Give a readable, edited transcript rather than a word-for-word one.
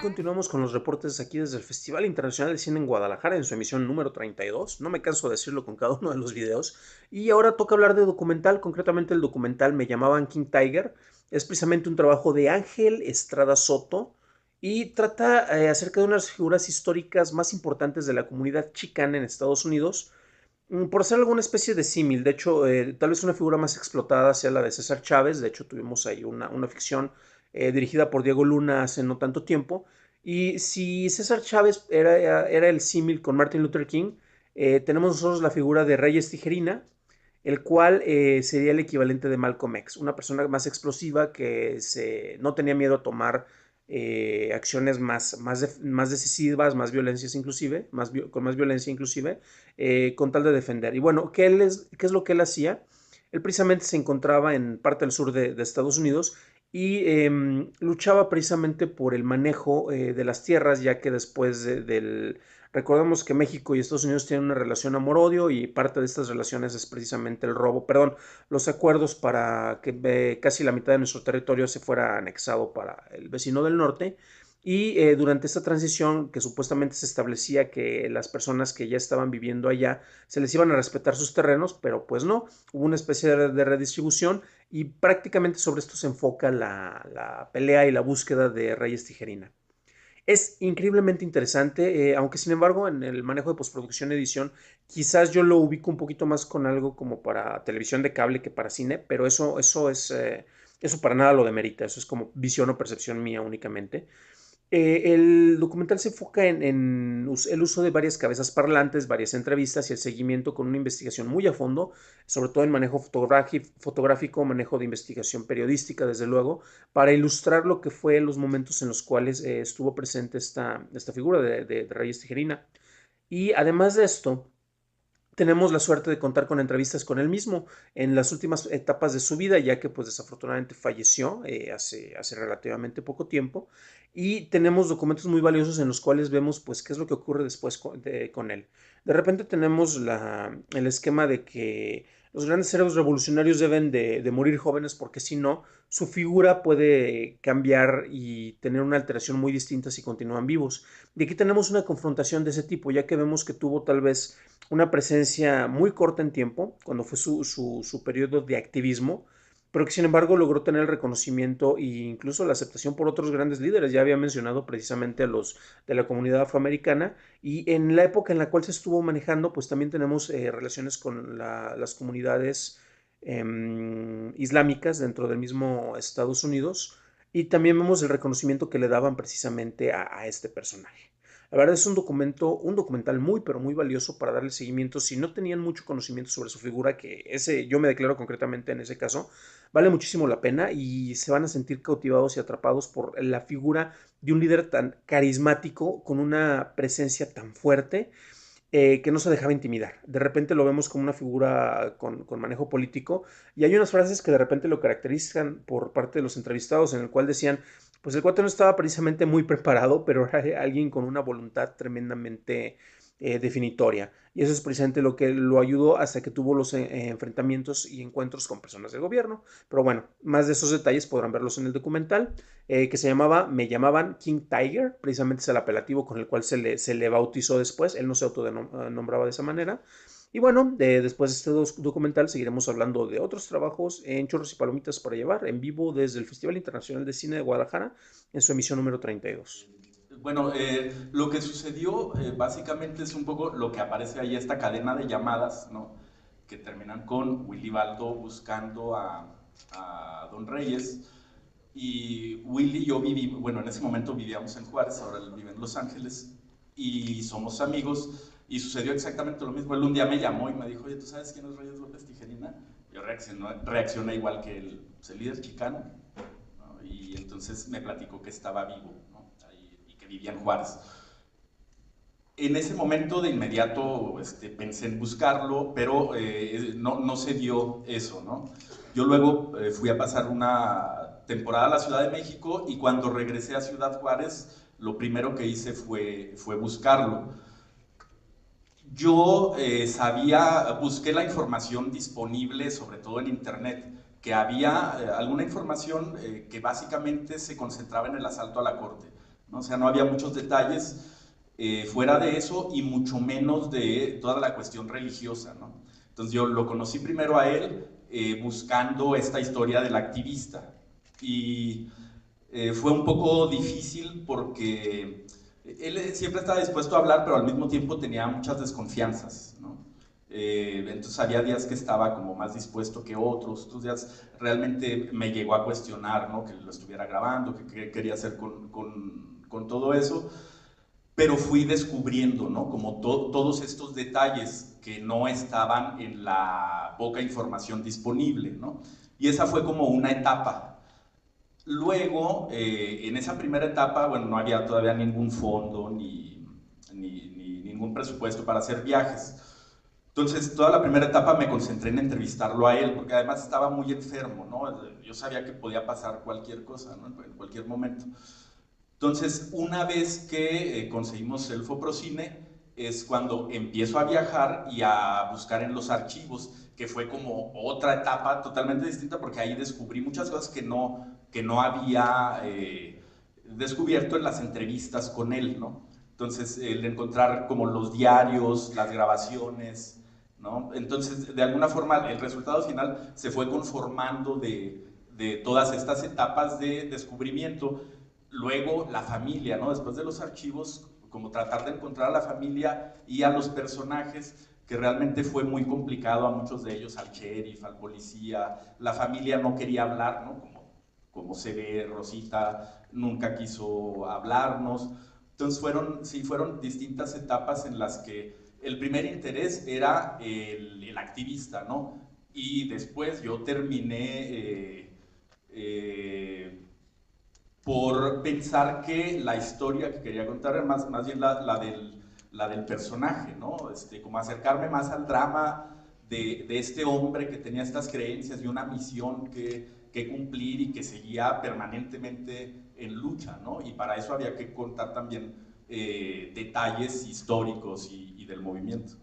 continuamos con los reportes aquí desde el Festival Internacional de Cine en Guadalajara en su emisión número 32. No me canso de decirlo con cada uno de los videos. Y ahora toca hablar de documental, concretamente el documental Me llamaban King Tiger. Es precisamente un trabajo de Ángel Estrada Soto y trata acerca de unas figuras históricas más importantes de la comunidad chicana en Estados Unidos. Por hacer alguna especie de símil, de hecho, tal vez una figura más explotada sea la de César Chávez. De hecho, tuvimos ahí una ficción dirigida por Diego Luna hace no tanto tiempo. Y si César Chávez era el símil con Martin Luther King, tenemos nosotros la figura de Reyes Tijerina, el cual sería el equivalente de Malcolm X, una persona más explosiva que no tenía miedo a tomar acciones más decisivas, más violencias inclusive, con más violencia inclusive, con tal de defender. Y bueno, ¿qué es lo que él hacía? Él precisamente se encontraba en parte del sur de Estados Unidos y luchaba precisamente por el manejo de las tierras, ya que después del... Recordemos que México y Estados Unidos tienen una relación amor-odio y parte de estas relaciones es precisamente el robo, perdón, los acuerdos para que casi la mitad de nuestro territorio se fuera anexado para el vecino del norte. Y durante esta transición que supuestamente se establecía que las personas que ya estaban viviendo allá se les iban a respetar sus terrenos, pero pues no, hubo una especie de redistribución y prácticamente sobre esto se enfoca la pelea y la búsqueda de Reyes Tijerina. Es increíblemente interesante, aunque sin embargo en el manejo de postproducción y edición quizás yo lo ubico un poquito más con algo como para televisión de cable que para cine, pero eso para nada lo demerita, eso es como visión o percepción mía únicamente. El documental se enfoca en el uso de varias cabezas parlantes, varias entrevistas y el seguimiento con una investigación muy a fondo, sobre todo en manejo fotográfico, manejo de investigación periodística, desde luego, para ilustrar lo que fue los momentos en los cuales estuvo presente esta figura de Reyes Tijerina. Y además de esto, tenemos la suerte de contar con entrevistas con él mismo en las últimas etapas de su vida, ya que pues desafortunadamente falleció hace relativamente poco tiempo, y tenemos documentos muy valiosos en los cuales vemos pues qué es lo que ocurre después con él. De repente tenemos el esquema de que los grandes héroes revolucionarios deben de morir jóvenes porque si no, su figura puede cambiar y tener una alteración muy distinta si continúan vivos. Y aquí tenemos una confrontación de ese tipo, ya que vemos que tuvo tal vez una presencia muy corta en tiempo, cuando fue su periodo de activismo, pero que sin embargo logró tener el reconocimiento e incluso la aceptación por otros grandes líderes. Ya había mencionado precisamente a los de la comunidad afroamericana y en la época en la cual se estuvo manejando, pues también tenemos relaciones con las comunidades islámicas dentro del mismo Estados Unidos y también vemos el reconocimiento que le daban precisamente a este personaje. La verdad es un documental muy, pero muy valioso para darle seguimiento. Si no tenían mucho conocimiento sobre su figura, que yo me declaro concretamente en ese caso, vale muchísimo la pena y se van a sentir cautivados y atrapados por la figura de un líder tan carismático, con una presencia tan fuerte que no se dejaba intimidar. De repente lo vemos como una figura con manejo político y hay unas frases que de repente lo caracterizan por parte de los entrevistados en el cual decían, pues el cuate no estaba precisamente muy preparado, pero era alguien con una voluntad tremendamente definitoria. Y eso es precisamente lo que lo ayudó hasta que tuvo los enfrentamientos y encuentros con personas del gobierno. Pero bueno, más de esos detalles podrán verlos en el documental, que Me llamaban King Tiger, precisamente es el apelativo con el cual se le bautizó después. Él no se autonombraba de esa manera. Y bueno, después de este documental seguiremos hablando de otros trabajos en Chorros y Palomitas para llevar en vivo desde el Festival Internacional de Cine de Guadalajara en su emisión número 32. Bueno, lo que sucedió básicamente es un poco lo que aparece ahí, esta cadena de llamadas, ¿no? Que terminan con Willy Baldo buscando a Don Reyes. Y Willy y yo bueno, en ese momento vivíamos en Juárez, ahora él vive en Los Ángeles, y somos amigos, y sucedió exactamente lo mismo. Él un día me llamó y me dijo, oye, ¿tú sabes quién es Reyes López Tijerina? Yo reaccioné igual que él, pues, el líder chicano, ¿no? Y entonces me platicó que estaba vivo, ¿no? Y que vivía en Juárez. En ese momento de inmediato pensé en buscarlo, pero no se dio eso, ¿no? Yo luego fui a pasar una temporada a la Ciudad de México y cuando regresé a Ciudad Juárez, lo primero que hice fue buscarlo. Yo busqué la información disponible, sobre todo en internet, que había alguna información que básicamente se concentraba en el asalto a la corte, ¿no? O sea, no había muchos detalles fuera de eso y mucho menos de toda la cuestión religiosa, ¿no? Entonces yo lo conocí primero a él buscando esta historia del activista y fue un poco difícil porque él siempre estaba dispuesto a hablar, pero al mismo tiempo tenía muchas desconfianzas, ¿no? Entonces había días que estaba como más dispuesto que otros, otros días realmente me llegó a cuestionar, ¿no? Que lo estuviera grabando, que quería hacer con todo eso, pero fui descubriendo, ¿no? Como todos estos detalles que no estaban en la poca información disponible, ¿no? Y esa fue como una etapa. Luego, en esa primera etapa, bueno, no había todavía ningún fondo ni ningún presupuesto para hacer viajes. Entonces, toda la primera etapa me concentré en entrevistarlo a él, porque además estaba muy enfermo, ¿no? Yo sabía que podía pasar cualquier cosa, ¿no? En cualquier momento. Entonces, una vez que conseguimos el Foprocine, es cuando empiezo a viajar y a buscar en los archivos, que fue como otra etapa totalmente distinta, porque ahí descubrí muchas cosas que no había descubierto en las entrevistas con él, ¿no? Entonces, el encontrar como los diarios, las grabaciones, ¿no? Entonces, de alguna forma, el resultado final se fue conformando de todas estas etapas de descubrimiento. Luego la familia, ¿no? Después de los archivos, como tratar de encontrar a la familia y a los personajes, que realmente fue muy complicado a muchos de ellos, al sheriff, al policía, la familia no quería hablar, ¿no? Como se ve, Rosita nunca quiso hablarnos. Entonces sí, fueron distintas etapas en las que el primer interés era el activista, ¿no? Y después yo terminé por pensar que la historia que quería contar era más bien la del personaje, ¿no? Como acercarme más al drama de este hombre que tenía estas creencias y una misión que cumplir y que seguía permanentemente en lucha, ¿no? Y para eso había que contar también detalles históricos y del movimiento.